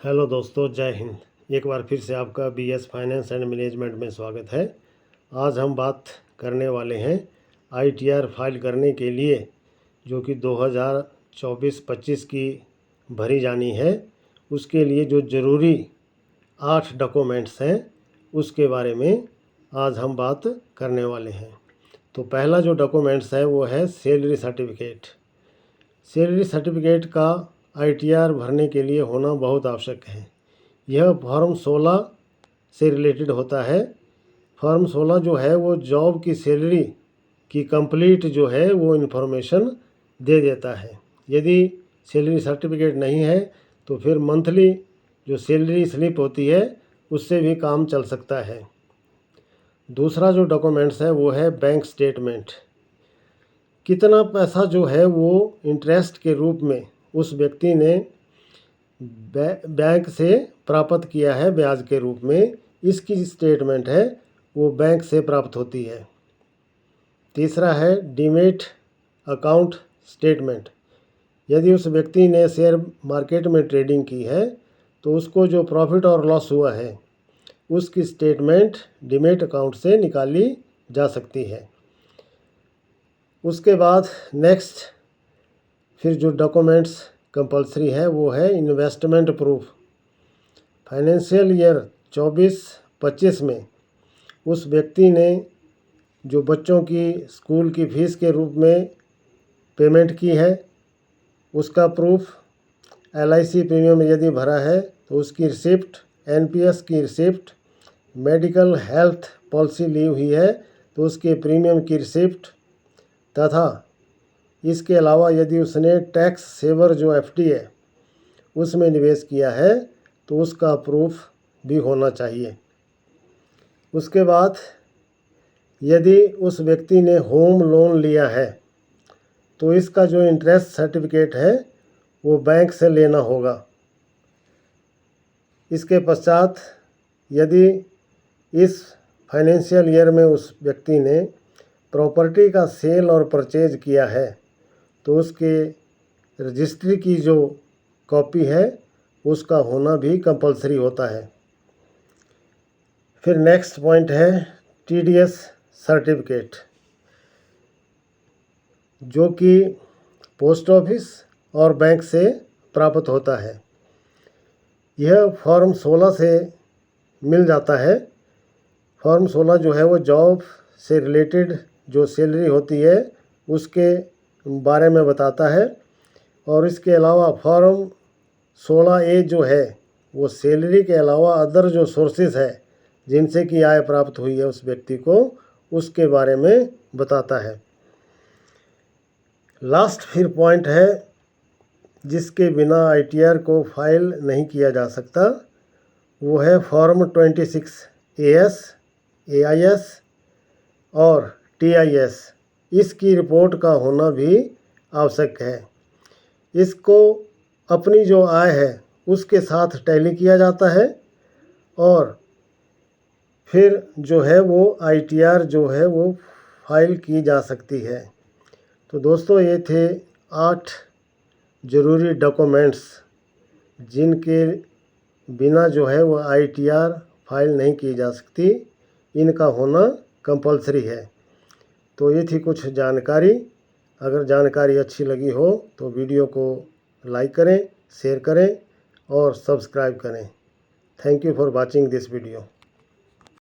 Hello दोस्तों, जय हिंद। एक बार फिर से आपका बीएस फाइनेंस एंड मैनेजमेंट में स्वागत है। आज हम बात करने वाले हैं आईटीआर फाइल करने के लिए जो कि 2024-25 की भरी जानी है। उसके लिए जो ज़रूरी 8 डॉक्यूमेंट्स हैं उसके बारे में आज हम बात करने वाले हैं। तो पहला जो डॉक्यूमेंट्स है वो है सैलरी सर्टिफिकेट। सैलरी सर्टिफिकेट का आईटीआर भरने के लिए होना बहुत आवश्यक है। यह फॉर्म 16 से रिलेटेड होता है। फॉर्म 16 जो है वो जॉब की सैलरी की कंप्लीट जो है वो इन्फॉर्मेशन दे देता है। यदि सैलरी सर्टिफिकेट नहीं है तो फिर मंथली जो सैलरी स्लिप होती है उससे भी काम चल सकता है। दूसरा जो डॉक्यूमेंट्स है वो है बैंक स्टेटमेंट। कितना पैसा जो है वो इंटरेस्ट के रूप में उस व्यक्ति ने बैंक से प्राप्त किया है ब्याज के रूप में, इसकी स्टेटमेंट है वो बैंक से प्राप्त होती है। तीसरा है डीमैट अकाउंट स्टेटमेंट। यदि उस व्यक्ति ने शेयर मार्केट में ट्रेडिंग की है तो उसको जो प्रॉफिट और लॉस हुआ है उसकी स्टेटमेंट डीमैट अकाउंट से निकाली जा सकती है। उसके बाद नेक्स्ट फिर जो डॉक्यूमेंट्स कंपलसरी है वो है इन्वेस्टमेंट प्रूफ। फाइनेंशियल ईयर 24-25 में उस व्यक्ति ने जो बच्चों की स्कूल की फ़ीस के रूप में पेमेंट की है उसका प्रूफ, एलआईसी प्रीमियम यदि भरा है तो उसकी रिसिप्ट, एनपीएस की रिसिप्ट, मेडिकल हेल्थ पॉलिसी ली हुई है तो उसके प्रीमियम की रिसिप्ट, तथा इसके अलावा यदि उसने टैक्स सेवर जो एफडी है उसमें निवेश किया है तो उसका प्रूफ भी होना चाहिए। उसके बाद यदि उस व्यक्ति ने होम लोन लिया है तो इसका जो इंटरेस्ट सर्टिफिकेट है वो बैंक से लेना होगा। इसके पश्चात यदि इस फाइनेंशियल ईयर में उस व्यक्ति ने प्रॉपर्टी का सेल और परचेज किया है तो उसके रजिस्ट्री की जो कॉपी है उसका होना भी कंपलसरी होता है। फिर नेक्स्ट पॉइंट है टीडीएस सर्टिफिकेट, जो कि पोस्ट ऑफिस और बैंक से प्राप्त होता है। यह फॉर्म 16 से मिल जाता है। फॉर्म 16 जो है वो जॉब से रिलेटेड जो सैलरी होती है उसके बारे में बताता है, और इसके अलावा फॉर्म 16A जो है वो सैलरी के अलावा अदर जो सोर्सेज है जिनसे कि आय प्राप्त हुई है उस व्यक्ति को, उसके बारे में बताता है। लास्ट फिर पॉइंट है जिसके बिना आईटीआर को फाइल नहीं किया जा सकता, वो है फॉर्म 26AS, AIS और TIS। इसकी रिपोर्ट का होना भी आवश्यक है। इसको अपनी जो आय है उसके साथ टैली किया जाता है और फिर जो है वो आईटीआर जो है वो फाइल की जा सकती है। तो दोस्तों, ये थे 8 ज़रूरी डॉक्यूमेंट्स जिनके बिना जो है वो आईटीआर फाइल नहीं की जा सकती। इनका होना कंपलसरी है। तो ये थी कुछ जानकारी। अगर जानकारी अच्छी लगी हो तो वीडियो को लाइक करें, शेयर करें और सब्सक्राइब करें। Thank you for watching this video.